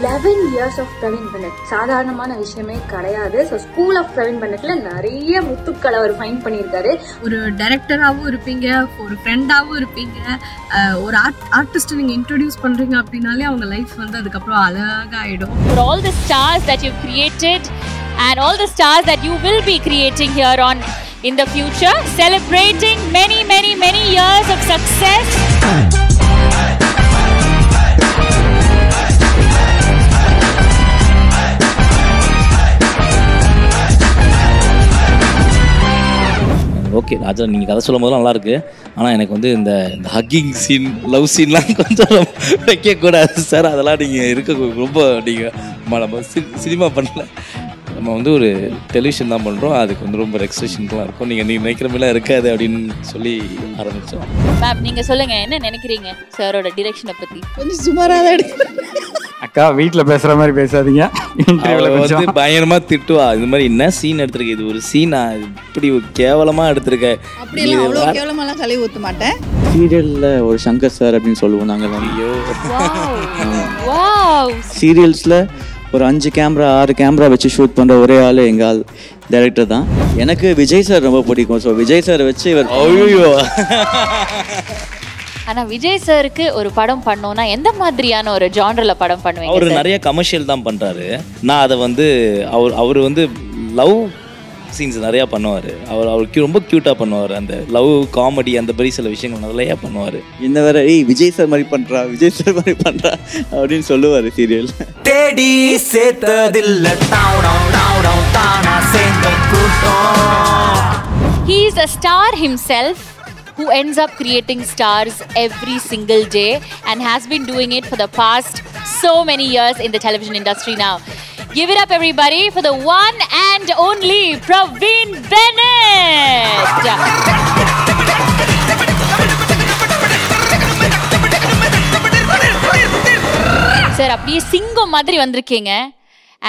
11 years of Praveen Bennett சாதாரணமான விஷயமே கிடையாது. ஸோ ஸ்கூல் ஆஃப் பிரவீன் பென்னட்ல நிறைய முத்துக்களை அவர் ஃபைண்ட் பண்ணியிருக்காரு. ஒரு டைரக்டராகவும் இருப்பீங்க, ஒரு ஃப்ரெண்டாகவும் இருப்பீங்க, ஒரு ஆர்டிஸ்ட் நீங்கள் இன்ட்ரோடியூஸ் பண்ணுறீங்க அப்படின்னாலே அவங்க லைஃப் வந்து அதுக்கப்புறம் அழகாயிடும். For all the stars that you've created and all the stars that you will be creating here on in the future, celebrating many years of success. Okay Raja, நீங்கள் கதை சொல்லும் போதெல்லாம் நல்லாயிருக்கு. ஆனால் எனக்கு வந்து இந்த ஹக்கிங் சீன், லவ் சீன்லாம் கொஞ்சம் வைக்கக்கூடாது சார். அதெல்லாம் நீங்கள் இருக்க ரொம்ப நம்ம சினிமா பண்ணல, நம்ம வந்து ஒரு டெலிவிஷன் தான் பண்ணுறோம். அதுக்கு வந்து ரொம்ப ரெஸ்ட்ரிக்ஷன்லாம் இருக்கும். நீங்கள் நினைக்கிற மாதிரிலாம் இருக்காது அப்படின்னு சொல்லி ஆரம்பித்தோம். மேம் நீங்கள் சொல்லுங்கள், என்ன நினைக்கிறீங்க சாரோட டிரெக்ஷனை பற்றி? கொஞ்சம் சுமாராக தான் எடுத்து அக்கா வீட்டில் பேசுகிற மாதிரி பேசாதீங்க. வந்து பயங்கரமாக திட்டுவா, இந்த மாதிரி என்ன சீன் எடுத்திருக்க, இது ஒரு சீனா, இப்படி கேவலமாக எடுத்திருக்க. அப்படியெல்லாம் அவ்வளோ கேவலமாலாம் கழுவி ஊற்ற மாட்டேன். சீரியலில் ஒரு சங்கர் சார் அப்படின்னு சொல்லுவோம் நாங்கள். சீரியல்ஸில் ஒரு 5 கேமரா 6 கேமரா வச்சு ஷூட் பண்ணுற ஒரே ஆள் எங்கள் ஆள் டைரக்டர் தான். எனக்கு விஜய் சார் ரொம்ப பிடிக்கும். ஸோ விஜய் சார் வச்சு இவர் ஆனால் விஜய் சாருக்கு ஒரு படம் பண்ணோன்னா எந்த மாதிரியான ஒரு ஜானரில் படம் பண்ணுவீங்க? அவர் நிறைய கமர்ஷியல் தான் பண்ணுறாரு. நான் அதை வந்து அவர் வந்து லவ் சீன்ஸ் நிறையா பண்ணுவார். அவருக்கு ரொம்ப க்யூட்டாக பண்ணுவார். அந்த லவ் காமெடி அந்த மாதிரி சில விஷயங்கள் நிறையா பண்ணுவார். இந்த வேற விஜய் சார் மாதிரி பண்ணுறா, விஜய் சார் மாதிரி பண்ணுறா அப்படின்னு சொல்லுவார் சீரியல். தேடி சேர்த்ததில்லை He is a star himself who ends up creating stars every single day and has been doing it for the past so many years in the television industry now. Give it up everybody for the one and only Praveen Bennett. Sir, அப்படியே சிங்கம் மாதிரி வந்திருக்கீங்க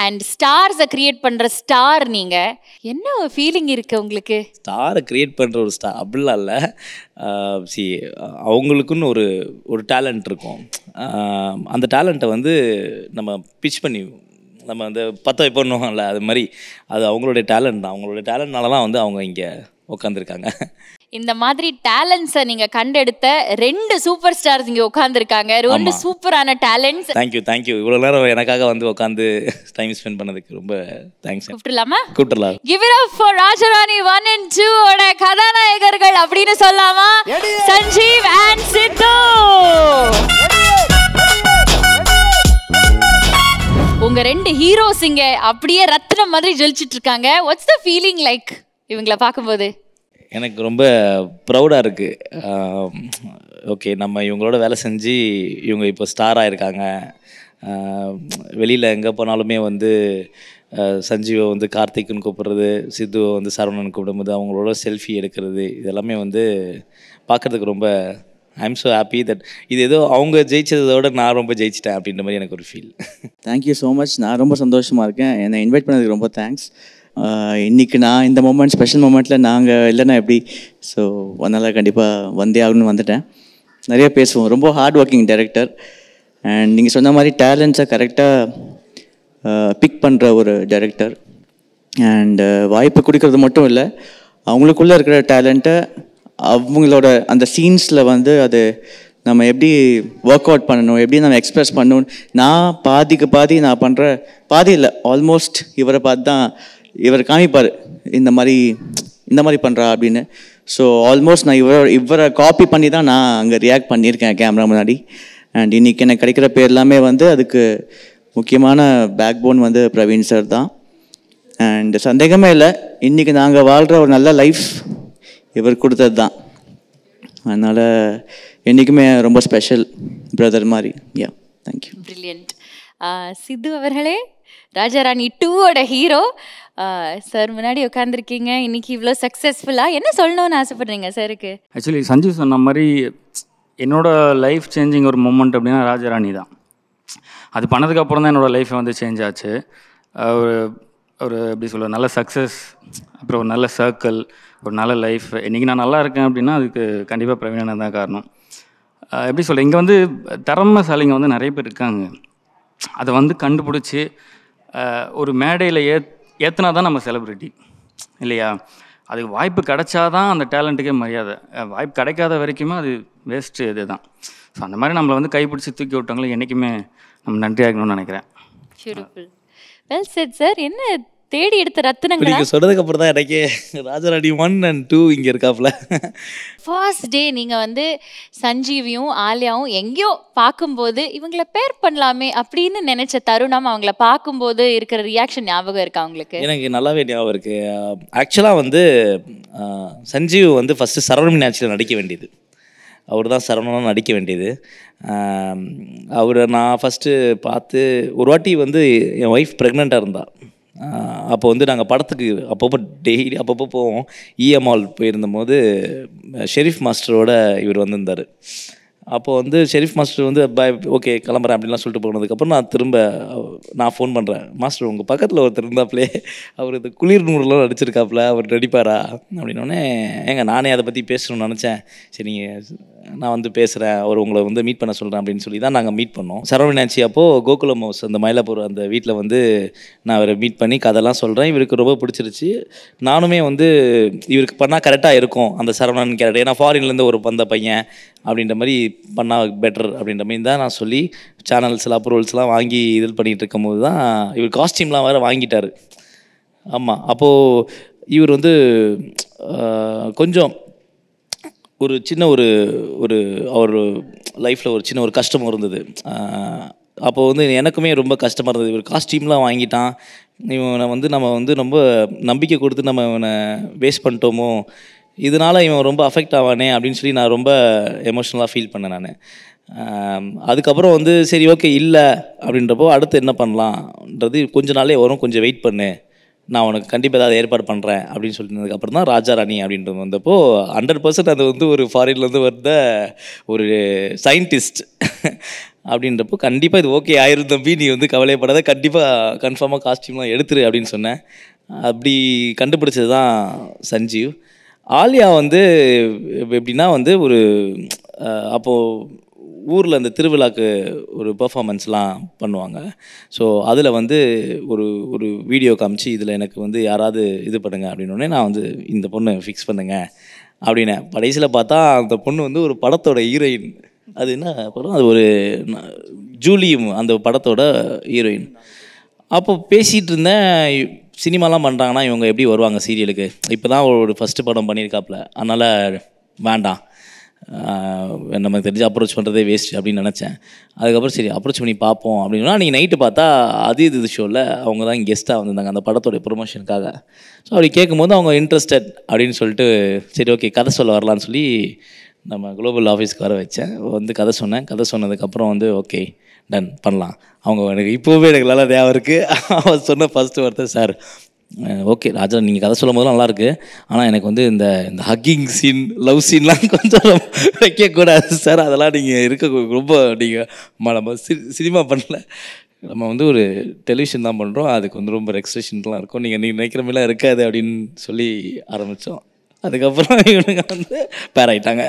and ஸ்டார்ஸை create பண்ணுற star நீங்கள். என்ன feeling இருக்குது உங்களுக்கு? ஸ்டாரை create பண்ணுற ஒரு ஸ்டார் அப்படிலாம் இல்லை. அவங்களுக்குன்னு ஒரு டேலண்ட் இருக்கும். அந்த டேலண்ட்டை வந்து நம்ம பிச் பண்ணி நம்ம அந்த பற்ற வைப்போம்ல, அது மாதிரி அது அவங்களுடைய டேலண்ட் தான். அவங்களுடைய டேலண்ட்னால தான் வந்து அவங்க இங்கே உட்காந்துருக்காங்க. இந்த மாதிரி டேலண்ட்ஸை நீங்கள் கண்டெடுத்த 2 சூப்பர் ஸ்டார்ஸ் இங்கே உட்காந்துருக்காங்க. 2 சூப்பரான டேலண்ட்ஸ். தேங்க்யூ இவ்வளோ நேரம் எனக்காக வந்து உட்காந்து டைம் ஸ்பெண்ட் பண்ணதுக்கு ரொம்ப தேங்க்ஸ். கூப்பிட்டுலாம் Give it up for Raja Rani 1 and 2 ஓட கதாநாயகர்கள் அப்படின்னு சொல்லாமா? சஞ்சீவ் அண்ட் சித்து. உங்க 2 ஹீரோஸ் இங்க அப்படியே ரத்னம் மாதிரி ஜொலிச்சிட்டு இருக்காங்க. வாட்ஸ் த ஃபீலிங் லைக் இவங்களை பார்க்கும்போது? எனக்கு ரொம்ப ப்ரௌடாக இருக்குது. ஓகே, நம்ம இவங்களோட வேலை செஞ்சு இவங்க இப்போ ஸ்டாராக இருக்காங்க. வெளியில் எங்கே போனாலுமே வந்து சஞ்சீவை வந்து கார்த்திக்னு கூப்பிட்றது, சித்துவை வந்து சரவணன் கூப்பிடும்போது அவங்களோட செல்ஃபி எடுக்கிறது, இதெல்லாமே வந்து பார்க்குறதுக்கு ரொம்ப ஐம் ஸோ ஹாப்பி தட் இது ஏதோ அவங்க ஜெயிச்சதோட நான் ரொம்ப ஜெயிச்சிட்டேன் அப்படின்ற மாதிரி எனக்கு ஒரு ஃபீல். Thank you so much. நான் ரொம்ப சந்தோஷமாக இருக்கேன். என்னை இன்வைட் பண்ணதுக்கு ரொம்ப தேங்க்ஸ். இன்றைக்கி நான் இந்த மூமெண்ட் ஸ்பெஷல் மூமெண்ட்டில் நாங்கள் இல்லைன்னா எப்படி, ஸோ அதனால் கண்டிப்பாக வந்தே ஆகணும்னு வந்துட்டேன். நிறைய பேசுவோம். ரொம்ப ஹார்ட் ஒர்க்கிங் டைரக்டர் அண்ட் நீங்கள் சொன்ன மாதிரி டேலண்ட்ஸை கரெக்டாக பிக் பண்ணுற ஒரு டைரக்டர். அண்ட் வாய்ப்பு கொடுக்கறது மட்டும் இல்லை, அவங்களுக்குள்ளே இருக்கிற டேலண்ட்டை அவங்களோட அந்த சீன்ஸில் வந்து அது நம்ம எப்படி ஒர்க் அவுட் பண்ணணும், எப்படி நம்ம எக்ஸ்ப்ரெஸ் பண்ணணும். நான் பாதிக்கு பாதி நான் பண்ணுற பாதி இல்லை, ஆல்மோஸ்ட் இவரை பார்த்து தான் இவர் காமிப்பார் இந்த மாதிரி பண்ணுறா அப்படின்னு. ஸோ ஆல்மோஸ்ட் நான் இவரை காப்பி பண்ணி தான் நான் அங்கே ரியாக்ட் பண்ணியிருக்கேன் கேமரா முன்னாடி. அண்ட் இன்றைக்கி எனக்கு கிடைக்கிற பேர் எல்லாமே வந்து அதுக்கு முக்கியமான பேக் போன் வந்து பிரவீன் சார் தான். அண்ட் சந்தேகமே இல்லை, இன்றைக்கி நாங்கள் வாழ்கிற ஒரு நல்ல லைஃப் இவர் கொடுத்தது தான். அதனால் என்றைக்குமே ரொம்ப ஸ்பெஷல் பிரதர் மாதிரி. யா, தேங்க்யூ. பிரில்லியன்ட். சித்து அவர்களே, ராஜாராணி 2ஓட ஹீரோ சார் முன்னாடி உட்காந்துருக்கீங்க. இன்னைக்கு இவ்வளோ சக்ஸஸ்ஃபுல்லாக என்ன சொல்லணும்னு ஆசைப்படுறீங்க சாருக்கு? ஆக்சுவலி சஞ்சீவ் சொன்ன மாதிரி என்னோட லைஃப் சேஞ்சிங் ஒரு மூமெண்ட் அப்படின்னா ராஜாராணி தான். அது பண்ணதுக்கப்புறம் தான் என்னோடய லைஃப்பை வந்து சேஞ்ச் ஆச்சு. ஒரு எப்படி சொல்ல, நல்ல சக்ஸஸ், அப்புறம் ஒரு நல்ல சர்க்கிள், ஒரு நல்ல லைஃப். இன்றைக்கி நான் நல்லா இருக்கேன் அப்படின்னா அதுக்கு கண்டிப்பாக பிரவீன் தான் காரணம். எப்படி சொல்ல, இங்கே வந்து திறமைசாலிங்க வந்து நிறைய பேர் இருக்காங்க. அதை வந்து கண்டுபிடிச்சி ஒரு மேடையில் ஏற்றுனா தான் நம்ம செலிப்ரிட்டி இல்லையா? அதுக்கு வாய்ப்பு கிடைச்சாதான் அந்த டேலண்ட்டுக்கே மரியாதை. வாய்ப்பு கிடைக்காத வரைக்குமே அது வேஸ்ட்டு இது தான். ஸோ அந்த மாதிரி நம்மளை வந்து கைப்பிடிச்சி தூக்கி விட்டவங்களும் என்றைக்குமே நம்ம நன்றி ஆகணும்னு நினைக்கிறேன். பியூட்டிஃபுல். Well set sir. என்ன தேடி எடுத்த ரத்தினங்களா? நீங்கள் சொன்னதுக்கு அப்புறம் தான் எனக்கு ராஜராணி 1 and 2 இங்கே இருக்காப்புல. ஃபர்ஸ்ட் டே நீங்கள் வந்து சஞ்சீவியும் ஆலியாவும் எங்கேயோ பார்க்கும்போது இவங்களை பேர் பண்ணலாமே அப்படின்னு நினைச்ச தருணம், அவங்கள பார்க்கும்போது இருக்கிற ரியாக்ஷன் ஞாபகம் இருக்கா உங்களுக்கு? எனக்கு நல்லாவே ஞாபகம் இருக்குது. ஆக்சுவலாக வந்து சஞ்சீவ் வந்து ஃபஸ்ட்டு சரவண மீனாட்சியில் நடிக்க வேண்டியது. அவர் தான் சரவணனாக நடிக்க வேண்டியது. அவரை நான் ஃபஸ்ட்டு பார்த்து ஒரு வாட்டி வந்து என் ஒய்ஃப் ப்ரெக்னெண்ட்டாக இருந்தாள். அப்போ வந்து நாங்கள் படத்துக்கு அப்பப்போ போவோம். இஎம்ஆல் போயிருந்தபோது ஷெரீஃப் மாஸ்டரோட இவர் வந்திருந்தார். அப்போது வந்து ஷெரீஃப் மாஸ்டர் வந்து ஓகே கிளம்புறேன் அப்படின்லாம் சொல்லிட்டு போனதுக்கப்புறம் நான் ஃபோன் பண்ணுறேன், மாஸ்டர் உங்கள் பக்கத்தில் ஒருத்தர் இருந்தாப்புலே, அவர் இந்த குளிர் நூறுலாம் நடிச்சிருக்காப்புல, அவர் நடிப்பாரா அப்படின்னோடனே, ஏங்க நானே அதை பற்றி பேசணும்னு நினச்சேன், சரி நான் வந்து பேசுகிறேன், அவர் உங்களை வந்து மீட் பண்ண சொல்கிறேன் அப்படின்னு சொல்லி தான் நாங்கள் மீட் பண்ணோம். சரவணாச்சி அப்போது கோகுலம் ஹவுஸ் அந்த மயிலாப்பூர் அந்த வீட்டில் வந்து நான் அவரை மீட் பண்ணி கதைலாம் சொல்கிறேன். இவருக்கு ரொம்ப பிடிச்சிருச்சு. நானுமே வந்து இவருக்கு பண்ணால் கரெக்டாக இருக்கும் அந்த சரவணன் கேரக்டர், ஏன்னா ஃபாரின்லேருந்து ஒரு வந்த பையன் அப்படின்ற மாதிரி பண்ணால் பெட்டர் அப்படின்ற மாதிரி தான் நான் சொல்லி சேனல்ஸ்லாம் அப்ரூவல்ஸ்லாம் வாங்கி இது பண்ணிகிட்டு இருக்கும்போது தான் இவர் காஸ்டியூம்லாம் வேறு வாங்கிட்டார். ஆமாம், அப்போது இவர் வந்து கொஞ்சம் ஒரு சின்ன ஒரு அவர் லைஃப்பில் ஒரு சின்ன ஒரு கஷ்டம் இருந்தது. அப்போது வந்து எனக்குமே ரொம்ப கஷ்டமாக இருந்தது. இவர் காஸ்டியூம்லாம் வாங்கிட்டான், இவனை வந்து நம்ம வந்து ரொம்ப நம்பிக்கை கொடுத்து நம்ம இவனை வேஸ்ட் பண்ணிட்டோமோ, இதனால் இவன் ரொம்ப அஃபெக்ட் ஆவானே அப்படின்னு சொல்லி நான் ரொம்ப எமோஷ்னலாக ஃபீல் பண்ணேன் நான். அதுக்கப்புறம் வந்து சரி ஓகே இல்லை அப்படின்றப்போ அடுத்து என்ன பண்ணலான்றது கொஞ்ச நாளே வரும், கொஞ்சம் வெயிட் பண்ணு, நான் உனக்கு கண்டிப்பாக ஏதாவது ஏற்பாடு பண்ணுறேன் அப்படின்னு சொல்லினதுக்கப்புறம் தான் ராஜாராணி அப்படின்றது வந்தப்போ 100% அது வந்து ஒரு ஃபாரின்லேருந்து வந்த ஒரு சயின்டிஸ்ட் அப்படின்றப்போ கண்டிப்பாக இது ஓகே ஆயிரும் தம்பி, நீ வந்து கவலைப்படாத, கண்டிப்பாக கன்ஃபார்மாக காஸ்டியூம்லாம் எடுத்துரு அப்படின்னு சொன்னேன். அப்படி கண்டுபிடிச்சது தான் சஞ்சீவ். ஆலியா வந்து எப்படின்னா வந்து ஒரு அப்போது ஊரில் அந்த திருவிழாக்கு ஒரு பெர்ஃபார்மன்ஸ்லாம் பண்ணுவாங்க. ஸோ அதில் வந்து ஒரு வீடியோ காமிச்சு இதில் எனக்கு வந்து யாராவது இது பண்ணுங்க அப்படின்னோடனே நான் வந்து இந்த பொண்ணை ஃபிக்ஸ் பண்ணுங்க அப்படின்னேன். கடைசியில் பார்த்தா அந்த பொண்ணு வந்து ஒரு படத்தோட ஹீரோயின். அது என்ன படம், அது ஒரு ஜூலியும் அந்த படத்தோட ஹீரோயின். அப்போ பேசிகிட்டு இருந்தேன், சினிமாலாம் பண்ணுறாங்கன்னா இவங்க எப்படி வருவாங்க சீரியலுக்கு, இப்போ தான் ஒரு ஃபஸ்ட்டு படம் பண்ணியிருக்காப்புல, அதனால் வேண்டாம், நமக்கு தெரிஞ்சு அப்ரோச் பண்ணுறதே வேஸ்ட் அப்படின்னு நினச்சேன். அதுக்கப்புறம் சரி அப்ரோச் பண்ணி பார்ப்போம் அப்படின்னா நீங்கள் நைட்டு பார்த்தா இது ஷோவில் அவங்க தான் கெஸ்ட்டாக வந்திருந்தாங்க அந்த படத்தோடைய ப்ரொமோஷனுக்காக. ஸோ அப்படி கேட்கும்போது அவங்க இன்ட்ரெஸ்டட் அப்படின்னு சொல்லிட்டு சரி ஓகே கதை சொல்ல வரலான்னு சொல்லி நம்ம குளோபல் ஆஃபீஸ்க்கு வர வச்சேன். வந்து கதை சொன்னேன். கதை சொன்னதுக்கப்புறம் வந்து ஓகே டன் பண்ணலாம். அவங்க எனக்கு இப்போவே எனக்கு நல்லா ஞாபகம் இருக்குது. அவன் சொன்ன ஃபஸ்ட்டு வார்த்தை, சார் ஓகே ராஜா நீங்கள் கதை சொல்லும் போதுலாம் நல்லாயிருக்கு, ஆனால் எனக்கு வந்து இந்த ஹக்கிங் சீன் லவ் சீன்லாம் கொஞ்சம் வைக்கக்கூடாது சார், அதெல்லாம் நீங்கள் இருக்க ரொம்ப நீங்கள் நம்ம சினிமா பண்ணல, நம்ம வந்து ஒரு டெலிவிஷன் தான் பண்ணுறோம், அதுக்கு வந்து ரொம்ப ரெஸ்ட்ரிக்ஷன்லாம் இருக்கும், நீங்கள் நினைக்கிற மாதிரிலாம் இருக்காது அப்படின்னு சொல்லி ஆரம்பித்தோம். அதுக்கப்புறம் இவனுங்க வந்து பேர் ஆயிட்டாங்க.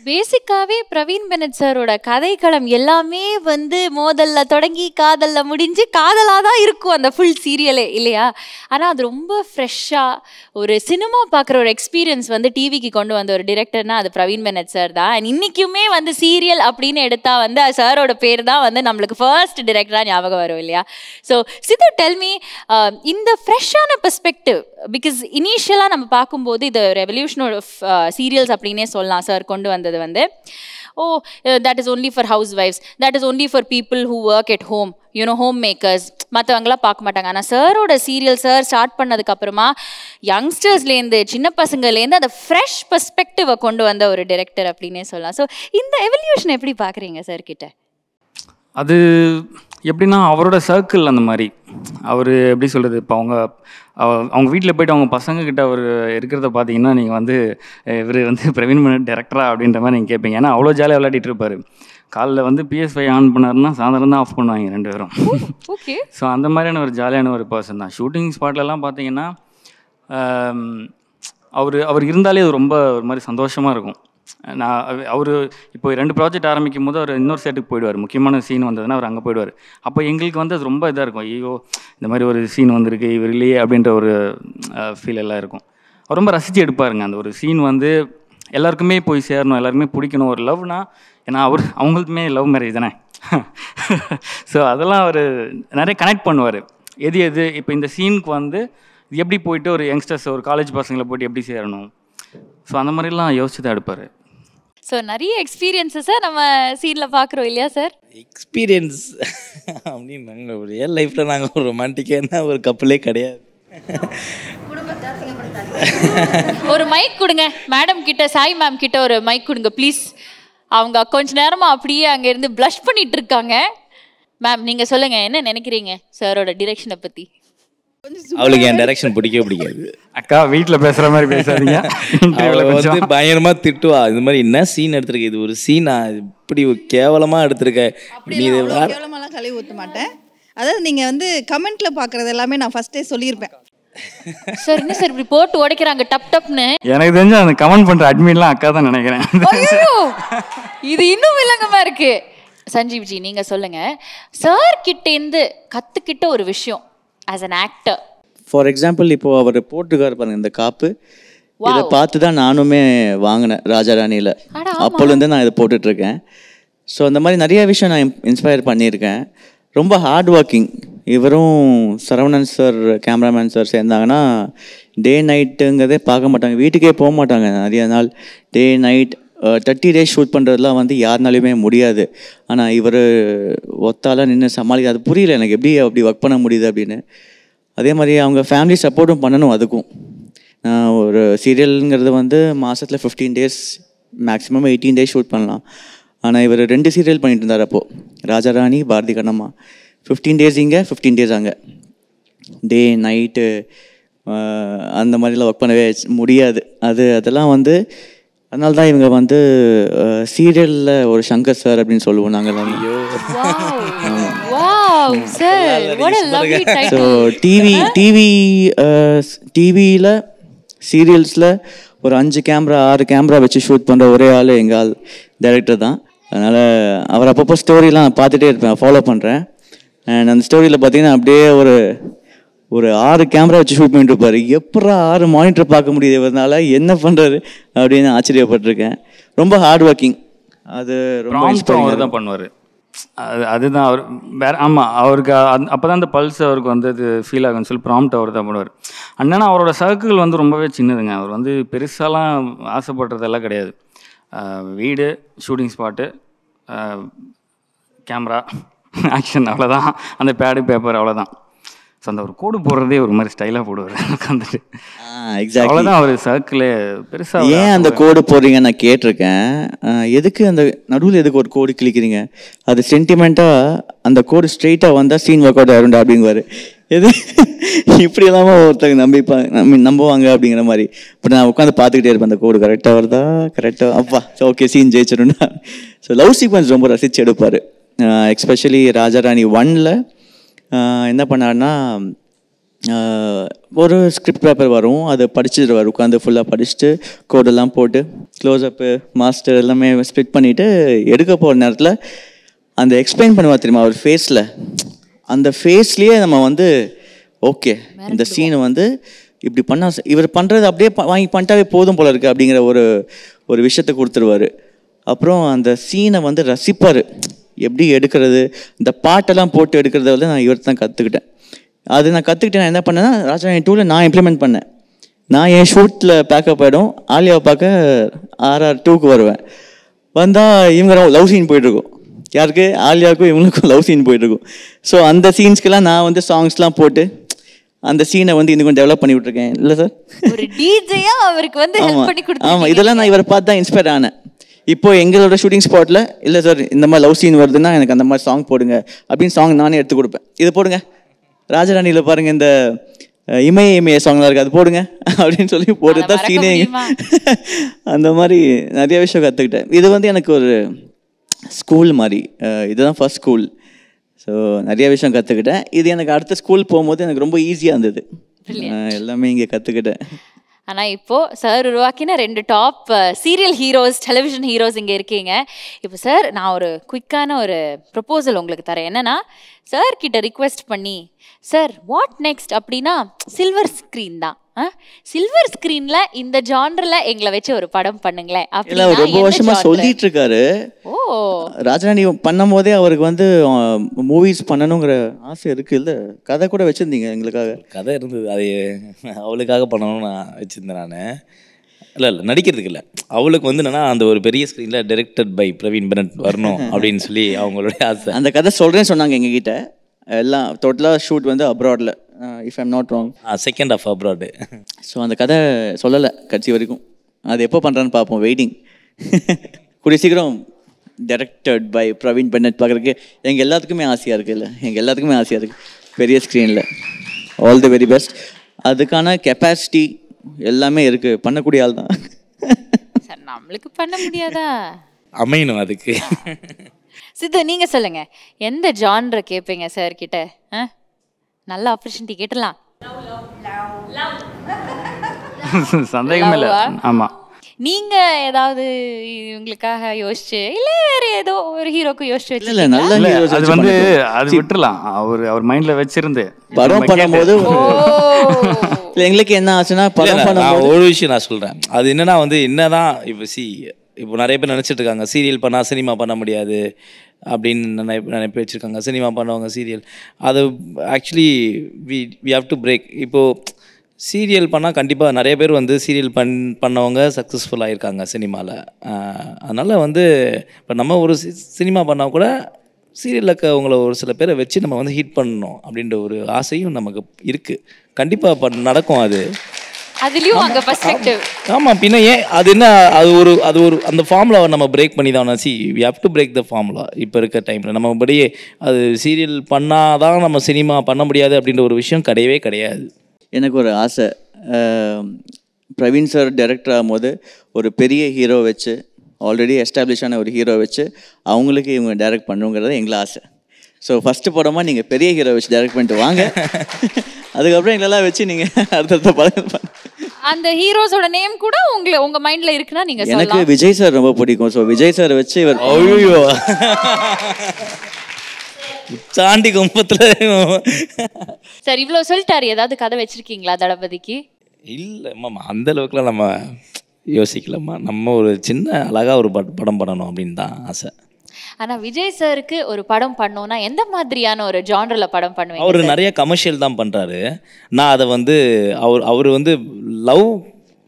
பேசிக்காவே பிரவீன் பெனட் சாரோட கதைக்களம் எல்லாமே வந்து மோதல்ல தொடங்கி காதல்ல முடிஞ்சு காதலாக தான் இருக்கும் அந்த ஃபுல் சீரியலே இல்லையா? ஆனால் அது ரொம்ப ஃப்ரெஷ்ஷாக ஒரு சினிமா பார்க்குற ஒரு எக்ஸ்பீரியன்ஸ் வந்து டிவிக்கு கொண்டு வந்த ஒரு டிரெக்டர்னா அது பிரவீன் பெனட் சார் தான். அண்ட் இன்றைக்குமே வந்து சீரியல் அப்படின்னு எடுத்தால் வந்து சாரோட பேர் தான் வந்து நம்மளுக்கு ஃபர்ஸ்ட் டிரெக்டராக ஞாபகம் வரும் இல்லையா? ஸோ சித்து டெல் மீ, இந்த ஃப்ரெஷ்ஷான பெர்ஸ்பெக்டிவ், பிகாஸ் இனிஷியலாக நம்ம பார்க்கும்போது இது ரெவல்யூஷன் ஆஃப் சீரியல்ஸ் அப்படின்னே சொல்லலாம் சார் கொண்டு வந்தது வந்து, that is only for housewives, that is only for people who work at home, you know, home makers, மற்றவங்களாம் பார்க்க மாட்டாங்க. ஆனால் சாரோட சீரியல் சார் ஸ்டார்ட் பண்ணதுக்கு அப்புறமா யங்ஸ்டர்ஸ்லேருந்து சின்ன பசங்கள்லேருந்து அந்த ஃப்ரெஷ் பெர்ஸ்பெக்டிவை கொண்டு வந்த ஒரு டைரக்டர் அப்படின்னே சொல்லலாம். ஸோ இந்த எவல்யூஷன் எப்படி பார்க்குறீங்க சார் கிட்ட? அது எப்படின்னா அவரோட சர்க்கிள் அந்த மாதிரி அவர் எப்படி சொல்கிறது, இப்போ அவங்க வீட்டில் போய்ட்டு அவங்க பசங்கக்கிட்ட அவர் இருக்கிறத பார்த்தீங்கன்னா நீங்கள் வந்து இவர் வந்து பிரவீன் பெனட் டைரக்டரா அப்படின்ற மாதிரி நீங்கள் கேட்பீங்க. ஏன்னா அவ்வளோ ஜாலியாக விளையாடிட்டு இருப்பார். காலைல வந்து PS5 ஆன் பண்ணாருன்னா சாயந்தரம் தான் ஆஃப் பண்ணுவாங்க 2 பேரும். ஓகே. ஸோ அந்த மாதிரியான ஒரு ஜாலியான ஒரு பர்சன் தான். ஷூட்டிங் ஸ்பாட்லலாம் பார்த்தீங்கன்னா அவர் இருந்தாலே அது ரொம்ப ஒரு மாதிரி சந்தோஷமாக இருக்கும். நான் அவர் இப்போ 2 ப்ராஜெக்ட் ஆரம்பிக்கும் போது அவர் இன்னொரு செட்டுக்கு போயிடுவார். முக்கியமான சீன் வந்ததுன்னா அவர் அங்கே போயிடுவார். அப்போ எங்களுக்கு வந்து அது ரொம்ப இதாக இருக்கும். ஐயோ இந்த மாதிரி ஒரு சீன் வந்திருக்கு இவர் இல்லையே அப்படின்ற ஒரு ஃபீல் எல்லாம் இருக்கும். அவர் ரொம்ப ரசித்து எடுப்பாருங்க. அந்த ஒரு சீன் வந்து எல்லாருக்குமே போய் சேரணும், எல்லாருக்குமே பிடிக்கணும். ஒரு லவ்னா, ஏன்னா அவங்களுக்குமே லவ் மேரேஜ் தானே. ஸோ அதெல்லாம் அவர் நிறைய கனெக்ட் பண்ணுவார். எது இப்போ இந்த சீனுக்கு வந்து இது எப்படி போயிட்டு ஒரு யங்ஸ்டர்ஸ் ஒரு காலேஜ் பசங்களை போய்ட்டு எப்படி சேரணும், ஸோ அந்த மாதிரிலாம் யோசிச்சு தான் எடுப்பார். ஸோ நிறைய எக்ஸ்பீரியன்ஸஸை நம்ம சீனில் பார்க்குறோம் இல்லையா சார்? எக்ஸ்பீரியன்ஸ் அப்படின்னு நாங்கள் ரியல் லைஃப்பில் நாங்கள் ஒரு ரொமான்டிக்கான ஒரு கப்பலே கிடையாது. ஒரு மைக் கொடுங்க மேடம் கிட்ட, சாய் மேம் கிட்ட ஒரு மைக் கொடுங்க ப்ளீஸ். அவங்க கொஞ்ச நேரமாக அப்படியே அங்கேருந்து ப்ளஷ் பண்ணிட்டு இருக்காங்க. மேம் நீங்கள் சொல்லுங்கள், என்ன நினைக்கிறீங்க சாரோட டிரெக்ஷனை பற்றி? அவளுக்கு என் டைரக்ஷன் பிடிக்காது. அக்கா வீட்டில் பேசுகிற மாதிரி பேசாதீங்க. வந்து பயங்கரமாக திட்டுவா. இது மாதிரி என்ன சீன் எடுத்திருக்க, இது ஒரு சீனா, இப்படி கேவலமாக எடுத்திருக்க, நீ இது கேவலமாலாம் கழுவி ஊற்ற மாட்டேன். அதாவது நீங்கள் வந்து கமெண்ட்டில் பார்க்குறது எல்லாமே நான் ஃபஸ்ட்டே சொல்லியிருப்பேன். சார் என்ன சார் இப்படி போட்டு உடைக்கிறாங்க டப் டப்னு? எனக்கு தெரிஞ்சு அந்த கமெண்ட் பண்ணுற அட்மின்லாம் அக்கா தான் நினைக்கிறேன். இது இன்னும் வில்லங்கமாக இருக்கு. சஞ்சீவ்ஜி நீங்க சொல்லுங்க, சார் கிட்டேருந்து கத்துக்கிட்ட ஒரு விஷயம் as an actor. For example இப்போ அவர் போட்டுக்காரு பாருங்க இந்த காப்பு, இதை பார்த்து தான் நானுமே வாங்கினேன் ராஜாராணியில். அப்போலேருந்து நான் இதை போட்டுட்ருக்கேன். ஸோ அந்த மாதிரி நிறைய விஷயம் நான் இன்ஸ்பயர் பண்ணியிருக்கேன். ரொம்ப ஹார்ட் ஒர்க்கிங். இவரும் சரவணன் சார் கேமராமேன் சார் சேர்ந்தாங்கன்னா டே நைட்டுங்கிறதே பார்க்க மாட்டாங்க, வீட்டுக்கே போக மாட்டாங்க நிறைய நாள். டே நைட் 30 days ஷூட் பண்ணுறதுலாம் வந்து யாருனாலையுமே முடியாது. ஆனால் இவர் ஒத்தால நின்று சமாளிக்க, அது புரியல எனக்கு எப்படி அப்படி ஒர்க் பண்ண முடியுது அப்படின்னு. அதே மாதிரி அவங்க ஃபேமிலி சப்போர்ட்டும் பண்ணணும். அதுக்கும் ஒரு சீரியலுங்கிறது வந்து மாதத்தில் 15 days மேக்ஸிமம் 18 days ஷூட் பண்ணலாம். ஆனால் இவர் 2 சீரியல் பண்ணிட்டு இருந்தார் அப்போது, ராஜாராணி பாரதி கண்ணம்மா. 15 days இங்கே 15 days அங்கே, டே நைட்டு அந்த மாதிரிலாம் ஒர்க் பண்ணவே முடியாது. அதெல்லாம் வந்து அதனால தான் இவங்க வந்து சீரியலில் ஒரு சங்கர் சார் அப்படின்னு சொல்லுவோம் நாங்கள். ஸோ டிவியில் சீரியல்ஸில் ஒரு 5 கேமரா 6 கேமரா வச்சு ஷூட் பண்ணுற ஒரே ஆள் எங்கள் ஆள் டைரக்டர் தான். அதனால் அவர் அப்பப்போ ஸ்டோரிலாம் பார்த்துட்டே இருப்பேன், ஃபாலோ பண்ணுறேன். அண்ட் அந்த ஸ்டோரியில் பார்த்தீங்கன்னா அப்படியே ஒரு 6 கேமரா வச்சு ஷூட் பண்ணிட்டு இருப்பார். எப்படா 6 மானிட்டர் பார்க்க முடியுது இவரால், என்ன பண்ணுறாரு அப்படின்னு ஆச்சரியப்பட்டிருக்கேன். ரொம்ப ஹார்ட் ஒர்க்கிங். அது ரொம்ப அவர் தான் பண்ணுவார். அதுதான் அவர் வேற. ஆமாம், அவருக்கு அப்போ தான் அந்த பல்ஸ் அவருக்கு வந்து அது ஃபீல் ஆகும்னு சொல்லி ப்ராம்ப்ட் அவர் தான் பண்ணுவார். அண்ணனா அவரோட சர்க்கிள் வந்து ரொம்பவே சின்னதுங்க. அவர் வந்து பெருசாலாம் ஆசைப்படுறதெல்லாம் கிடையாது. வீடு, ஷூட்டிங் ஸ்பாட்டு, கேமரா, ஆக்ஷன், அவ்வளோதான். அந்த பேடு பேப்பர் அவ்வளோதான். ஸோ அந்த ஒரு கோடு போடுறதே ஒரு மாதிரி ஸ்டைலாக போடுவார் உட்காந்துட்டு. அவ்வளோதான் அவர் சர்க்கிளே பெருசாக. ஏன் அந்த கோடு போடுறீங்க நான் கேட்டிருக்கேன். எதுக்கு அந்த நடுவில் எதுக்கு ஒரு கோடு கிளிக்கிறீங்க, அது சென்டிமெண்ட்டாக அந்த கோடு ஸ்ட்ரெயிட்டாக வந்தால் சீன் ஒர்க் அவுட் ஆகிருண்டா அப்படிங்குவார். எது இப்படி இல்லாமல் ஒருத்தங்க நம்புவாங்க அப்படிங்கிற மாதிரி. இப்போ நான் உட்காந்து பார்த்துக்கிட்டே இருப்பேன், அந்த கோடு கரெக்டாக வருதா, கரெக்டாக அப்பா ஓகே சீன் ஜெயிச்சிடும்னா. ஸோ லவ் சீக்வன்ஸ் ரொம்ப ரசித்து எடுப்பார். எக்ஸ்பெஷலி ராஜாராணி 1ல் என்ன பண்ணார்னா, ஒரு ஸ்கிரிப்ட் பேப்பர் வரும், அதை படிச்சுடுவார். உட்காந்து ஃபுல்லாக படிச்சுட்டு கோடெல்லாம் போட்டு க்ளோஸ்அப்பு மாஸ்டர் எல்லாமே ஸ்ப்ளிட் பண்ணிவிட்டு எடுக்க போகிற நேரத்தில் அந்த எக்ஸ்பிளைன் பண்ணுவார் தெரியுமா அவர் ஃபேஸில். அந்த ஃபேஸ்லேயே நம்ம வந்து ஓகே இந்த சீனை வந்து இப்படி பண்ணால் இவர் பண்ணுறது அப்படியே வாங்கி பண்ணிட்டாவே போதும் போல இருக்குது அப்படிங்கிற ஒரு விஷயத்தை கொடுத்துருவார். அப்புறம் அந்த சீனை வந்து ரசிப்பார். எப்படி எடுக்கிறது, இந்த பாட்டெல்லாம் போட்டு எடுக்கிறத வந்து நான் இவர் தான் கற்றுக்கிட்டேன். அது நான் கற்றுக்கிட்டு நான் என்ன பண்ணேன்னா ராஜாராணி 2ல் நான் இம்ப்ளிமெண்ட் பண்ணேன். நான் என் ஷூட்டில் பேக்கப் ஆகிடும், ஆலியாவை பார்க்க RR 2க்கு வருவேன். வந்தால் இவங்க லவ் சீன் போயிட்டுருக்கும், யாருக்கு ஆலியாவுக்கும் இவங்களுக்கும் லவ் சீன் போயிட்டுருக்கும். ஸோ அந்த சீன்ஸ்க்கெல்லாம் நான் வந்து சாங்ஸ்லாம் போட்டு அந்த சீனை வந்து இன்னும் கொஞ்சம் டெவலப் பண்ணி விட்ருக்கேன். இல்லை சார், ஒரு டிஜேயா அவருக்கு வந்து ஹெல்ப் பண்ணி கொடுத்தீங்க. ஆமாம், இதெல்லாம் நான் இவரை பார்த்து தான் இன்ஸ்பயர் ஆனேன். இப்போ எங்களோட ஷூட்டிங் ஸ்பாட்டில் இல்லை சார் இந்த மாதிரி லவ் சீன் வருதுன்னா எனக்கு அந்த மாதிரி சாங் போடுங்க அப்படின்னு சாங் நானே எடுத்து கொடுப்பேன். இது போடுங்க, ராஜராணியில் பாருங்கள் இந்த இமய சாங்லாம் இருக்குது, அது போடுங்க அப்படின்னு சொல்லி போட்டு தான் சீனே. அந்த மாதிரி நிறைய விஷயம் கற்றுக்கிட்டேன். இது வந்து எனக்கு ஒரு ஸ்கூல் மாதிரி, இதுதான் ஃபர்ஸ்ட் ஸ்கூல். ஸோ நிறைய விஷயம் கற்றுக்கிட்டேன். இது எனக்கு அடுத்த ஸ்கூல் போகும்போது எனக்கு ரொம்ப ஈஸியாக இருந்தது. எல்லாமே இங்கே கற்றுக்கிட்டேன். ஆனால் இப்போது சார் உருவாக்கின 2 top serial heroes, television heroes இங்கே இருக்கீங்க. இப்போ சார் நான் ஒரு குயிக்கான ஒரு ப்ரொப்போசல் உங்களுக்கு தரேன். என்னென்னா, சார் கிட்ட ரிக்வெஸ்ட் பண்ணி, சார் வாட் நெக்ஸ்ட் அப்படின்னா சில்வர் ஸ்க்ரீன் தான், சில்வர் ஸ்கிரீன்ல இந்த ஜானர்ல எங்களை வச்சு ஒரு படம் பண்ணுங்களேன் இல்ல ரொம்ப வருஷமா சொல்லிட்டு இருக்காரு. ராஜராணி பண்ணும் போதே அவருக்கு வந்து மூவிஸ் பண்ணணுங்கிற ஆசை இருக்கு. இல்ல கதை கூட வச்சிருந்தீங்க எங்களுக்காக? கதை இருந்தது, அது அவளுக்காக பண்ணணும்னு நான் வச்சிருந்தேன். நான் இல்லை நடிக்கிறதுக்கு இல்லை, அவளுக்கு வந்து என்னன்னா அந்த ஒரு பெரிய ஸ்க்ரீனில் டைரக்டட் பை பிரவீன் பெனட் வரணும் அப்படின்னு சொல்லி அவங்களுடைய ஆசை. அந்த கதை சொல்கிறேன்னு சொன்னாங்க எங்ககிட்ட. எல்லாம் டோட்டலாக ஷூட் வந்து அப்ராடில், if I'm not wrong, second of abroad. So அந்த கதை சொல்லலை கட்சி வரைக்கும். அது எப்போ பண்ணுறான்னு பார்ப்போம், வெயிட்டிங். கூடிய சீக்கிரம் டைரக்டட் பை பிரவீன் பெனட் பார்க்குறதுக்கு எங்கள் எல்லாத்துக்குமே ஆசையாக இருக்குது. இல்லை எங்கள் எல்லாத்துக்குமே ஆசையாக இருக்குது பெரிய ஸ்க்ரீனில். All the very best. அதுக்கான கெப்பாசிட்டி எல்லாமே இருக்குது, பண்ணக்கூடிய ஆள் தான். சார் நம்மளுக்கு பண்ண முடியாதா? அமையணும் அதுக்கு. சித்து நீங்க சொல்லுங்க, எந்த ஜான்ரை கேட்பீங்க சார் கிட்ட? நல்ல ஆப்பர்ச்சுனிட்டி கேட்டலாம். சந்தேகமே இல்லை. ஆமாம், நீங்க ஏதாவது உங்களுக்காக யோசிச்சு இல்ல வேற ஏதோ ஒரு ஹீரோக்கு யோசிச்சு வச்சு? இல்ல நல்ல ஹீரோ அது வந்து அது விட்டுறலாம். அவர் மைண்ட்ல வச்சிருந்து படம் பண்ணும்போது எங்களுக்கு என்ன ஆச்சுன்னா, படம் பண்ணும்போது ஒரு விஷயம் நான் சொல்றேன். அது என்னன்னா வந்து என்னதான் இப்போ நிறைய பேர் நினச்சிட்டு இருக்காங்க சீரியல் பண்ணால் சினிமா பண்ண முடியாது அப்படின்னு நினைப்பு வச்சுருக்காங்க. சினிமா பண்ணவங்க சீரியல், அது actually we have to break. இப்போது சீரியல் பண்ணால் கண்டிப்பாக நிறைய பேர் வந்து சீரியல் பண்ணவங்க சக்ஸஸ்ஃபுல்லாக இருக்காங்க சினிமாவில். அதனால் வந்து இப்போ நம்ம ஒரு சினிமா பண்ணால் கூட சீரியலில் அவங்கள ஒரு சில பேரை வச்சு நம்ம வந்து ஹிட் பண்ணணும் அப்படின்ற ஒரு ஆசையும் நமக்கு இருக்குது. கண்டிப்பாக நடக்கும் அது. அதுலயும் அங்க பெர்ஸ்பெக்டிவ். ஆமா, பின்ன ஏன் அது என்ன, அது ஒரு அந்த ஃபார்முலாவை நம்ம பிரேக் பண்ணி தான் we have to break the formula. இப்போ இருக்க டைமில் நம்ம படியே அது சீரியல் பண்ணாதான் நம்ம சினிமா பண்ண முடியாது அப்படின்ற ஒரு விஷயம் கிடையவே கிடையாது. எனக்கு ஒரு ஆசை, பிரவீன் சார் டைரக்டர் ஆகும்போது ஒரு பெரிய ஹீரோ வச்சு, ஆல்ரெடி எஸ்டாப்ளிஷான ஒரு ஹீரோ வச்சு அவங்களுக்கு இவங்க டைரக்ட் பண்ணுங்கிறது எங்களை ஆசை. ஸோ ஃபஸ்ட்டு படமாக நீங்கள் பெரிய ஹீரோ வச்சு டைரக்ட் பண்ணிட்டு வாங்க, அதுக்கப்புறம் எங்களெல்லாம் வச்சு நீங்கள் அடுத்தடுத்த படம். அந்த ஹீரோஸோட நேம் கூட உங்க மைண்ட்ல இருக்குன்னா நீங்க சொல்லலாம். எனக்கு விஜய் சார் ரொம்ப பிடிக்கும். ஸோ விஜய் சார் வச்சு இவர் ஐயோ சாண்டி கும்பத்தில் சார் இவ்வளோ சொல்லிட்டாரு. ஏதாவது கதை வச்சிருக்கீங்களா தளபதிக்கு? இல்லைம்மா, அந்த அளவுக்குலாம் நம்ம யோசிக்கலம்மா. நம்ம ஒரு சின்ன அழகாக ஒரு படம் பண்ணணும் அப்படின்னு தான் ஆசை. ஆனால் விஜய் சாருக்கு ஒரு படம் பண்ணோன்னா எந்த மாதிரியான ஒரு ஜானரில் படம் பண்ணுவீங்க? அவர் நிறைய கமர்ஷியல் தான் பண்ணுறாரு. நான் அதை வந்து அவர் வந்து லவ்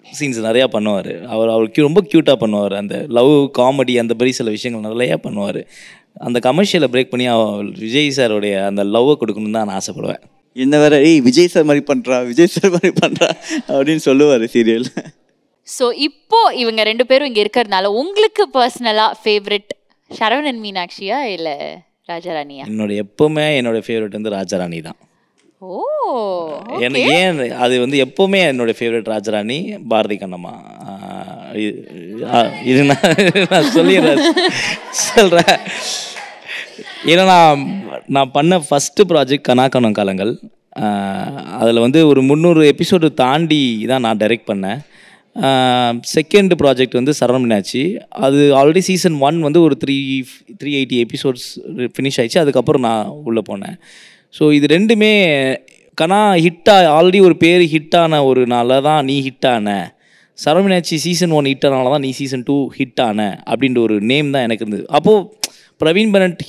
சீன்ஸ் நிறையா பண்ணுவார். அவருக்கு ரொம்ப க்யூட்டாக பண்ணுவார். அந்த லவ் காமெடி அந்த மாதிரி சில விஷயங்கள் நிறையா பண்ணுவார். அந்த கமர்ஷியலை பிரேக் பண்ணி விஜய் சாரோடைய அந்த லவ்வை கொடுக்கணுன்னு தான் நான் ஆசைப்படுவேன். என்ன வேற விஜய் சார் மாதிரி பண்ணுறா, விஜய் சார் மாதிரி பண்ணுறா அப்படின்னு சொல்லுவார் சீரியல். ஸோ இப்போ இவங்க 2 பேரும் இங்கே இருக்கிறதுனால உங்களுக்கு பர்சனலாக ஃபேவரெட் சரவணன் மீனாட்சியா இல்லை ராஜாராணியா? எப்பவுமே என்னோட ஃபேவரெட் வந்து ராஜாராணி தான். ஓ, எனக்கு ஏன் அது வந்து எப்போவுமே என்னோடய ஃபேவரெட் ராஜராணி, பாரதி கண்ணம்மா. இது நான் சொல்கிறேன். ஏன்னா நான் பண்ண ஃபஸ்ட்டு ப்ராஜெக்ட் கனாக்கணம் காலங்கள். அதில் வந்து ஒரு 300 எபிசோடு தாண்டி தான் நான் டைரக்ட் பண்ணேன். செகண்ட் ப்ராஜெக்ட் வந்து சரவணன் மீனாட்சி. அது ஆல்ரெடி சீசன் 1 வந்து ஒரு 380 எபிசோட்ஸ் ஃபினிஷ் ஆயிடுச்சு. அதுக்கப்புறம் நான் உள்ளே போனேன். ஸோ இது ரெண்டுமே கனா ஆல்ரெடி ஒரு பேர் ஹிட்டான ஒரு நாள தான் நீ ஹிட்டான. சரவணன் மீனாட்சி சீசன் 1 ஹிட்டானால தான் நீ சீசன் 2 ஹிட்டான அப்படின்ற ஒரு நேம் தான் எனக்கு இருந்தது. அப்போது பிரவீன் பெனட்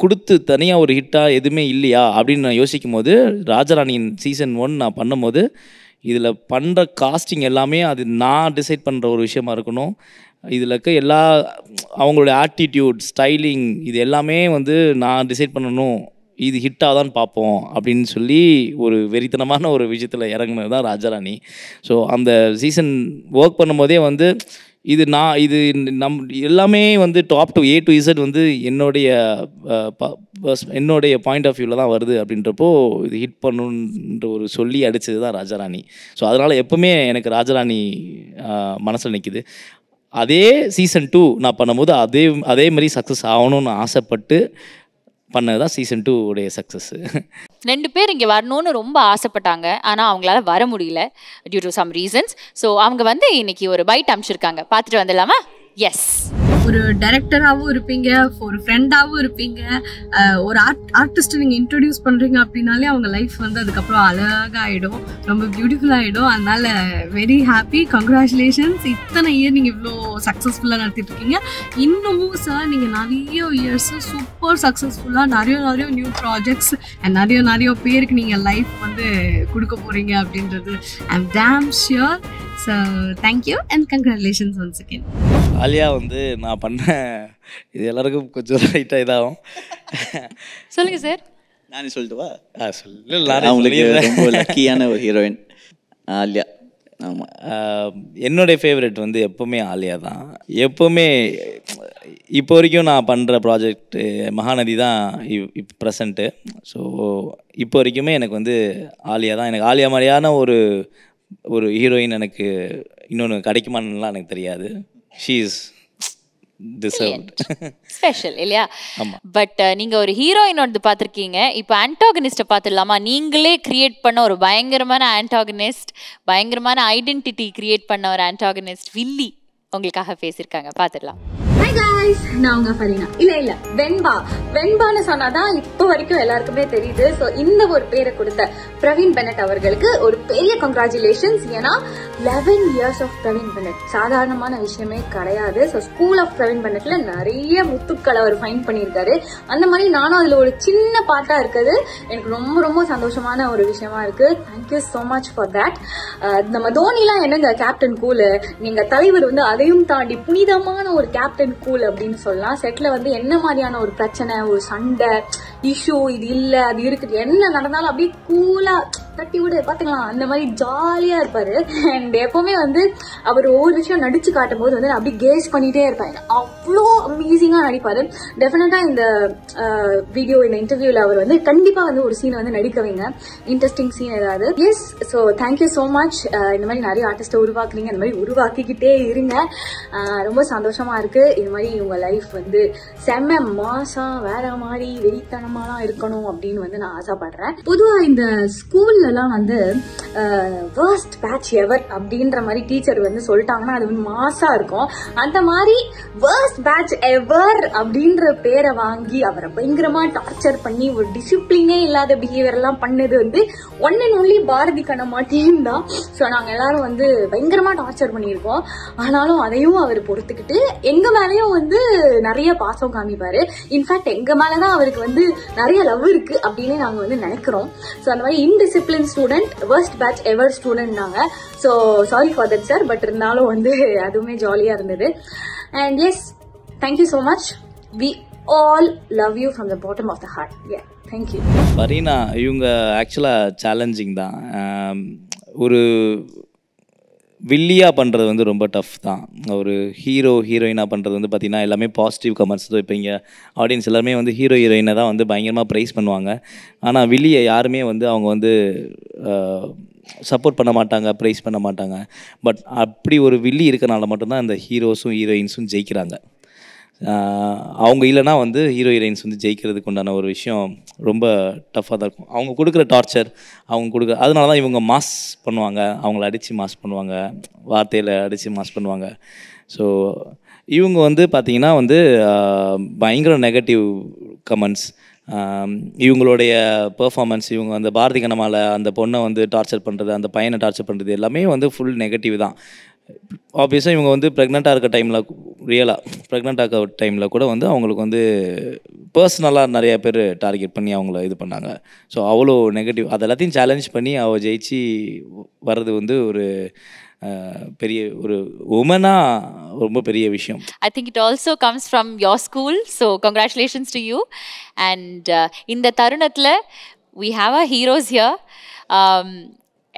கொடுத்து தனியாக ஒரு ஹிட்டாக எதுவுமே இல்லையா அப்படின்னு நான் யோசிக்கும் போது, ராஜராணியின் சீசன் 1 நான் பண்ணும்போது இதில் பண்ணுற காஸ்டிங் எல்லாமே அது நான் டிசைட் பண்ணுற ஒரு விஷயமா இருக்கணும். இதில் இருக்க எல்லா அவங்களுடைய ஆட்டிடியூட், ஸ்டைலிங், இது எல்லாமே வந்து நான் டிசைட் பண்ணணும். இது ஹிட்டாக தான் பார்ப்போம் அப்படின்னு சொல்லி ஒரு வெறித்தனமான ஒரு விஷயத்தில் இறங்குனது தான் ராஜாராணி. ஸோ அந்த சீசன் ஒர்க் பண்ணும்போதே வந்து இது எல்லாமே வந்து top to A to Z வந்து என்னுடைய பாயிண்ட் ஆஃப் வியூவில் தான் வருது. அப்படின்றப்போ இது ஹிட் பண்ணணுன்ற ஒரு சொல்லி அடித்தது தான் ராஜாராணி. ஸோ அதனால் எப்போவுமே எனக்கு ராஜாராணி மனசில் நிற்கிது. அதே சீசன் 2 நான் பண்ணும்போது அதே மாதிரி சக்ஸஸ் ஆகணும்னு ஆசைப்பட்டு பண்ணது தான் சீசன் 2 உடைய சக்ஸஸ். 2 பேர் இங்கே வரணும்னு ரொம்ப ஆசைப்பட்டாங்க, ஆனால் அவங்களால வர முடியல due to some reasons. So அவங்க வந்து இன்னைக்கு ஒரு பைட் அனுப்பிச்சிருக்காங்க, பார்த்துட்டு வந்துடலாமா? எஸ். ஒரு டைரக்டராகவும் இருப்பீங்க, ஒரு ஃப்ரெண்டாகவும் இருப்பீங்க, ஒரு ஆர்டிஸ்ட்டை நீங்கள் இன்ட்ரடியூஸ் பண்ணுறீங்க அப்படின்னாலே அவங்க லைஃப் வந்து அதுக்கப்புறம் அழகாகிடும், ரொம்ப பியூட்டிஃபுல்லாகிடும். அதனால் வெரி ஹாப்பி, கங்க்ராச்சுலேஷன்ஸ். இத்தனை இயர் நீங்கள் இவ்வளோ சக்ஸஸ்ஃபுல்லாக நடத்திட்டு இருக்கீங்க. இன்னமும் சார் நீங்கள் நிறைய இயர்ஸு சூப்பர் சக்ஸஸ்ஃபுல்லாக நிறைய நியூ ப்ராஜெக்ட்ஸ் அண்ட் நிறைய பேருக்கு நீங்கள் லைஃப் வந்து கொடுக்க போகிறீங்க அப்படின்றது I am damn sure. So thank you and congratulations once again. Aliya வந்து நான் பண்ண இது எல்லாருக்கும் கொஞ்சம் லைட்டாக இதாகும். சொல்லுங்க சார். நானே சொல்லிட்டுவா? சொல்லு. அவங்களுக்கு ரொம்ப லக்கியான ஒரு ஹீரோயின் ஆலியா. ஆமாம், என்னுடைய ஃபேவரட் வந்து எப்போவுமே ஆலியா தான். எப்போவுமே இப்போ வரைக்கும் நான் பண்ணுற ப்ராஜெக்ட் மகாநதி தான் இப்போ ப்ரெசண்ட்டு. ஸோ இப்போ வரைக்குமே எனக்கு வந்து ஆலியா தான். எனக்கு ஆலியா மாதிரியான ஒரு ஹீரோயின் எனக்கு இன்னொன்று கிடைக்குமான்னுலாம் எனக்கு தெரியாது. ஷீ இஸ் டிசர்வ்ட், ஸ்பெஷல் இல்லையா? ஆமாம். பட் நீங்கள் ஒரு ஹீரோயினோட பார்த்துருக்கீங்க, இப்போ ஆன்டாகனிஸ்ட்டை பார்த்துடலாமா? நீங்களே கிரியேட் பண்ண ஒரு பயங்கரமான ஆன்டாகனிஸ்ட், பயங்கரமான ஐடென்டிட்டி கிரியேட் பண்ண ஒரு ஆன்டாகனிஸ்ட் வில்லி உங்களுக்காக பேசியிருக்காங்க, பார்த்துடலாம். ஹாய் காய்ஸ், நான் உங்க ஃபரீனா. இல்ல வெண்பான்னு சொன்னாதான் இப்போ வரைக்கும் எல்லாருக்குமே தெரியுது. ஸோ இந்த ஒரு பேரை கொடுத்த பிரவீன் பெனட் அவர்களுக்கு ஒரு பெரிய கங்க்ராச்சுலேஷன்ஸ். ஏன்னா 11 years ஆஃப் பிரவீன் பெனட் சாதாரணமான விஷயமே கிடையாது. ஸோ ஸ்கூல் ஆஃப் பிரவீன் பெனட்ல நிறைய முத்துக்களை அவர் ஃபைண்ட் பண்ணியிருக்காரு. அந்த மாதிரி நானும் அதுல ஒரு சின்ன பாட்டா இருக்குது. எனக்கு ரொம்ப சந்தோஷமான ஒரு விஷயமா இருக்கு. Thank you so much for that. நம்ம தோனிலாம் என்னங்க கேப்டன் கூல், நீங்க தலைவர் வந்து அதையும் தாண்டி புனிதமான ஒரு கேப்டன் கூல் அப்படின்னு சொல்லலாம். செட்ல வந்து என்ன மாதிரியான ஒரு பிரச்சனை, ஒரு சண்டை, இஷ்யூ, இது இல்ல அது இருக்குது, என்ன நடந்தாலும் அப்படியே கூலா தட்டி விட பாத்துக்கலாம், அந்த மாதிரி ஜாலியா இருப்பாரு. அண்ட் எப்பவுமே வந்து அவர் ஒவ்வொரு விஷயம் நடிச்சு காட்டும் போது வந்து அப்படியே கேஸ் பண்ணிட்டே இருப்பாங்க. அவ்வளோ அமேசிங்கா நடிப்பாரு. டெஃபினட்டா இந்த வீடியோ, இந்த இன்டர்வியூல அவர் வந்து கண்டிப்பா வந்து ஒரு சீனை வந்து நடிக்க வைங்க, இன்ட்ரெஸ்டிங் சீன் ஏதாவது. Yes, so thank you so much. இந்த மாதிரி நிறைய ஆர்டிஸ்ட்டை உருவாக்குறீங்க, இந்த மாதிரி உருவாக்கிக்கிட்டே இருங்க. ரொம்ப சந்தோஷமா இருக்கு. இது மாதிரி உங்க லைஃப் வந்து செம்ம மாசம் வேற மாதிரி வெறித்தனமாலாம் இருக்கணும் அப்படின்னு வந்து நான் ஆசைப்படுறேன். பொதுவா இந்த ஸ்கூல்ல எல்லாம் வந்து வர்ஸ்ட் பேட்ச் எவர் அப்படின்ற மாதிரி டீச்சர் வந்து சொல்லிட்டாங்கன்னா அது வந்து மாசா இருக்கும். அந்த மாதிரி வர்ஸ்ட் பேட்ச் எவர் அப்படின்ற பேரை வாங்கி அவரை பயங்கரமா டார்ச்சர் பண்ணி ஒரு டிசிப்ளினே இல்லாத பிஹேவியர் எல்லாம் பண்ணது வந்து one and only Bharathi Kannamma team தான். ஸோ நாங்க எல்லாரும் வந்து பயங்கரமா டார்ச்சர் பண்ணியிருக்கோம். ஆனாலும் அதையும் அவர் பொறுத்துக்கிட்டு எங்க மேலேயும் வந்து நிறைய பாசம் காமிப்பாரு. இன்ஃபேக்ட் எங்க மேலதான் அவருக்கு வந்து நிறைய லவ் இருக்கு அப்படின்னு நாங்க வந்து நினைக்கிறோம். ஸோ அந்த மாதிரி indiscipline student, worst batch ever student நாங்க. So sorry for that sir. But இருந்தாலும் வந்து அதுவுமே ஜாலியா இருந்தது. And yes, thank you so much. We all love you from the bottom of the heart. Yeah, thank you. Fareena இவங்க ஆக்சுவலாக சேலஞ்சிங் தான். ஒரு வில்லியாக பண்ணுறது வந்து ரொம்ப டஃப் தான். ஒரு ஹீரோயினாக பண்ணுறது வந்து பார்த்திங்கன்னா எல்லாமே பாசிட்டிவ் கமெண்ட்ஸ் தான். இப்போ இங்கே ஆடியன்ஸ் எல்லாருமே வந்து ஹீரோயினை தான் வந்து பயங்கரமாக ப்ரைஸ் பண்ணுவாங்க. ஆனால் வில்லியை யாருமே வந்து அவங்க வந்து சப்போர்ட் பண்ண மாட்டாங்க, ப்ரைஸ் பண்ண மாட்டாங்க. பட் அப்படி ஒரு வில்லி இருக்கனால மட்டும்தான் இந்த ஹீரோஸும் ஹீரோயின்ஸும் ஜெயிக்கிறாங்க. அவங்க இல்லைனா வந்து ஹீரோயின்ஸ் வந்து ஜெயிக்கிறதுக்கு உண்டான ஒரு விஷயம் ரொம்ப டஃப்பாக தான் இருக்கும். அவங்க கொடுக்குற டார்ச்சர், அவங்க கொடுக்குற அதனால தான் இவங்க மாஸ் பண்ணுவாங்க, அவங்கள அடித்து மாஸ் பண்ணுவாங்க, வார்த்தையில் அடித்து மாஸ் பண்ணுவாங்க. ஸோ இவங்க வந்து பார்த்திங்கன்னா வந்து பயங்கர நெகட்டிவ் கமெண்ட்ஸ், இவங்களுடைய பெர்ஃபார்மன்ஸ், இவங்க அந்த பாரதி கண்ணம்மாவில் அந்த பொண்ணை வந்து டார்ச்சர் பண்ணுறது, அந்த பையனை டார்ச்சர் பண்ணுறது எல்லாமே வந்து ஃபுல் நெகட்டிவ் தான். ஆப்வியஸாக இவங்க வந்து ப்ரெக்னெண்ட்டாக இருக்க டைமில், ரியலாக ப்ரெக்னெண்ட்டாக இருக்க டைமில் கூட வந்து அவங்களுக்கு வந்து பர்சனலாக நிறைய பேர் டார்கெட் பண்ணி அவங்கள இது பண்ணாங்க. ஸோ அவ்வளோ நெகட்டிவ், அது எல்லாத்தையும் சேலஞ்ச் பண்ணி அவள் ஜெயிச்சு வர்றது வந்து ஒரு பெரிய ஒரு உமனாக ரொம்ப பெரிய விஷயம். I think it also comes from your school, so congratulations to you. And இந்த தருணத்தில் we have our heroes here.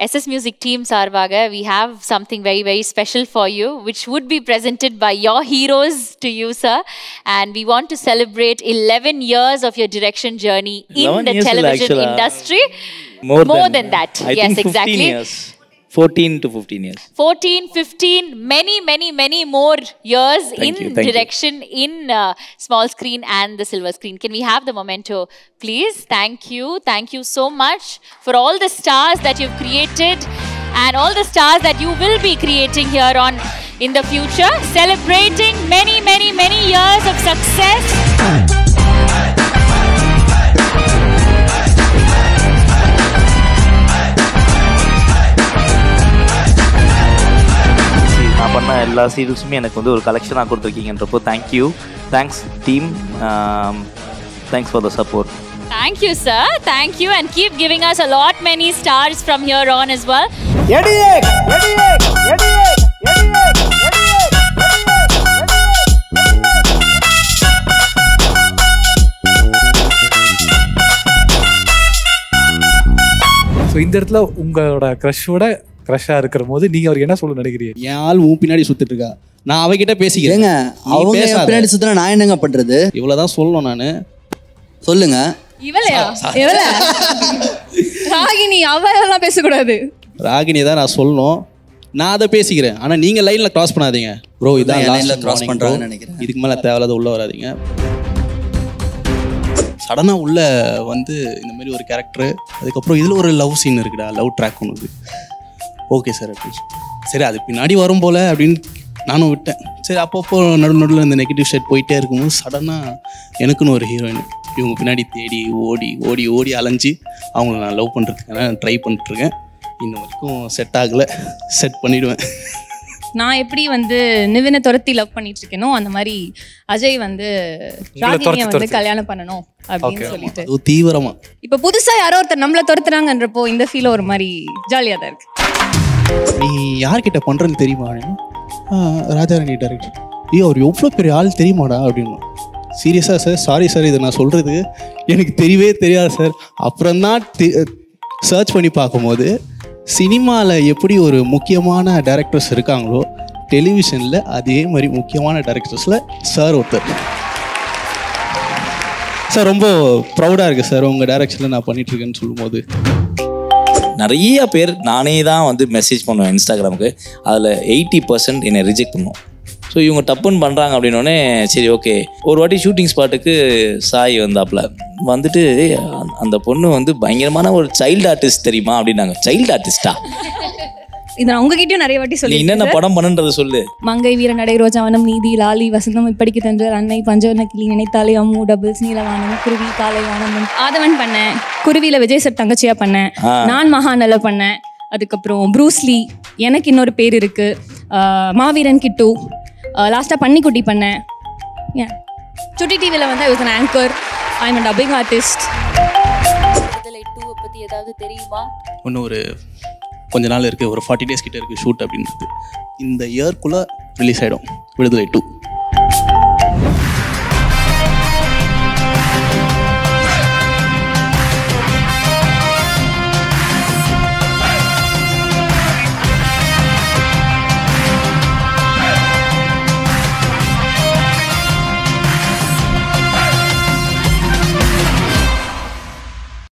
SS Music team சார்பாக we have something very very special for you, which would be presented by your heroes to you, sir. And we want to celebrate 11 years of your direction journey in the television industry. More than that. I yes, think 15 exactly. years. 14 to 15 years. 14, 15, many more years Thank you. direction in small screen and the silver screen. Can we have the memento, please? Thank you so much for all the stars that you've created and all the stars that you will be creating here on in the future, celebrating many years of success. நான் பண்ண எல்லா சீரியல்ஸுமே எனக்கு வந்து ஒரு கலெக்ஷனாக கொடுத்துருக்கீங்கன்றப்போ thanks team, thanks for the support. Thank you, sir. Thank you, and keep giving us a lot many stars from here on as well. So இந்த இடத்துல உங்களோட க்ரஷ்ஷாக இருக்கிற போது நீங்கள் அவருக்கு என்ன சொல்ல நினைக்கிறீங்க? என் ஆள் பின்னாடி சுத்திட்டு இருக்கா, நான் அவகிட்ட பேசிக்கிறேங்க. அவங்க பின்னாடி சுத்தினா நான் என்னங்க பண்றது? இவ்வளவுதான் சொல்லணும். நான் சொல்லுங்க. இவளையா ராகினி அவெல்லாம் பேசக்கூடாது. ராகினி தான் நான் சொல்லணும். நான் அதை பேசிக்கிறேன். ஆனா நீங்க லைன்ல கிராஸ் பண்ணாதீங்க ப்ரோ. இதான் லைன்ல கிராஸ் பண்றாங்கன்னு நினைக்கிறேன். இதுக்கு மேல தேவையில்லாத உள்ள வராதீங்க. சடனாக உள்ள வந்து இந்த மாதிரி ஒரு கேரக்டரு, அதுக்கப்புறம் இதில் ஒரு லவ் சீன் இருக்குடா, லவ் ட்ராக் ஒன்று. ஓகே சார் அப்படின்னு சரி, அது பின்னாடி வரும் போல் அப்படின்னு நானும் விட்டேன். சரி, அப்பப்போ நடுவில் இந்த நெகட்டிவ் ஷேட் போயிட்டே இருக்கும்போது சடனாக எனக்குன்னு ஒரு ஹீரோயின் இவங்க பின்னாடி தேடி ஓடி அலைஞ்சி அவங்கள நான் லவ் பண்ணுறதுக்கான ட்ரை பண்ணிட்டுருக்கேன். இன்ன வரைக்கும் செட் ஆகலை. செட் பண்ணிவிடுவேன். நான் எப்படி வந்து நிவினை துரத்தி லவ் பண்ணிட்டு இருக்கேனோ அந்த மாதிரி அஜய் வந்து ராகினியை வந்து கல்யாணம் பண்ணணும் அப்படின்னு சொல்லிட்டு தீவிரமா இப்ப புதுசா யாரோ ஒருத்தர் நம்மள துரத்துறாங்கன்றப்போ இந்த ஃபீல் ஒரு மாதிரி ஜாலியா தான் இருக்கு. நீ யார்கிட்ட பண்றேன்னு தெரியுமா? ராஜாராணி டைரக்டர். ஐயோ, அவர் எவ்வளோ பெரிய ஆள் தெரியுமாடா அப்படின்னு. சீரியஸாக சார், சாரி சார், இதை நான் சொல்கிறது எனக்கு தெரியவே தெரியாது சார். அப்புறம்தான் சர்ச் பண்ணி பார்க்கும்போது சினிமாவில் எப்படி ஒரு முக்கியமான டைரக்டர்ஸ் இருக்காங்களோ டெலிவிஷனில் அதே மாதிரி முக்கியமான டைரக்டர்ஸில் சார் ஒருத்தர். சார் ரொம்ப ப்ரௌடாக இருக்குது சார் உங்கள் டைரக்ஷனில் நான் பண்ணிகிட்ருக்கேன்னு சொல்லும்போது. நிறைய பேர் நானே தான் வந்து மெசேஜ் பண்ணுவேன் இன்ஸ்டாகிராமுக்கு. அதில் 80% என்னை ரிஜெக்ட் பண்ணுவோம். ஸோ இவங்க டப்புன்னு பண்ணுறாங்க அப்படின்னோடனே சரி ஓகே. ஒரு வாட்டி ஷூட்டிங் ஸ்பாட்டுக்கு சாய் வந்தாப்புல வந்துட்டு அந்த பொண்ணு வந்து பயங்கரமான ஒரு சைல்டு ஆர்டிஸ்ட் தெரியுமா அப்படின்னாங்க. சைல்டு ஆர்டிஸ்டா? இது நான் உங்ககிட்டயும் நிறைய வாட்டி சொல்லி என்னென்ன படம் பண்ணுன்றதை சொல்லு. மங்கை வீரநடை ரோஜாவனம் நீதி லாலி வசந்தம் இப்படிக்கு தஞ்சர் அன்னை பஞ்சவர்ண கிளி நினைத்தாலே அம்மு டபுள்ஸ் நீலவானம் குருவி காலைவானம் ஆதவன் பண்ணேன். குருவியில விஜய் சார் தங்கச்சியா பண்ணேன். நான் மகாநல பண்ணேன். அதுக்கப்புறம் ப்ரூஸ்லி, எனக்கு இன்னொரு பேர் இருக்கு, மாவீரன் கிட்டு, லாஸ்ட்டாக பன்னிக்குட்டி பண்ணேன். ஏன் சுட்டி டிவியில் வந்து I was an anchor. I am a dubbing artist. விடுதலை 2 பத்தி ஏதாவது தெரியுமா? இன்னும் ஒரு கொஞ்ச நாள் இருக்குது, ஒரு 40 days கிட்ட இருக்குது ஷூட் அப்படின்றது. இந்த இயர்க்குள்ளே ரிலீஸ் ஆகிடும் விடுதலை 2.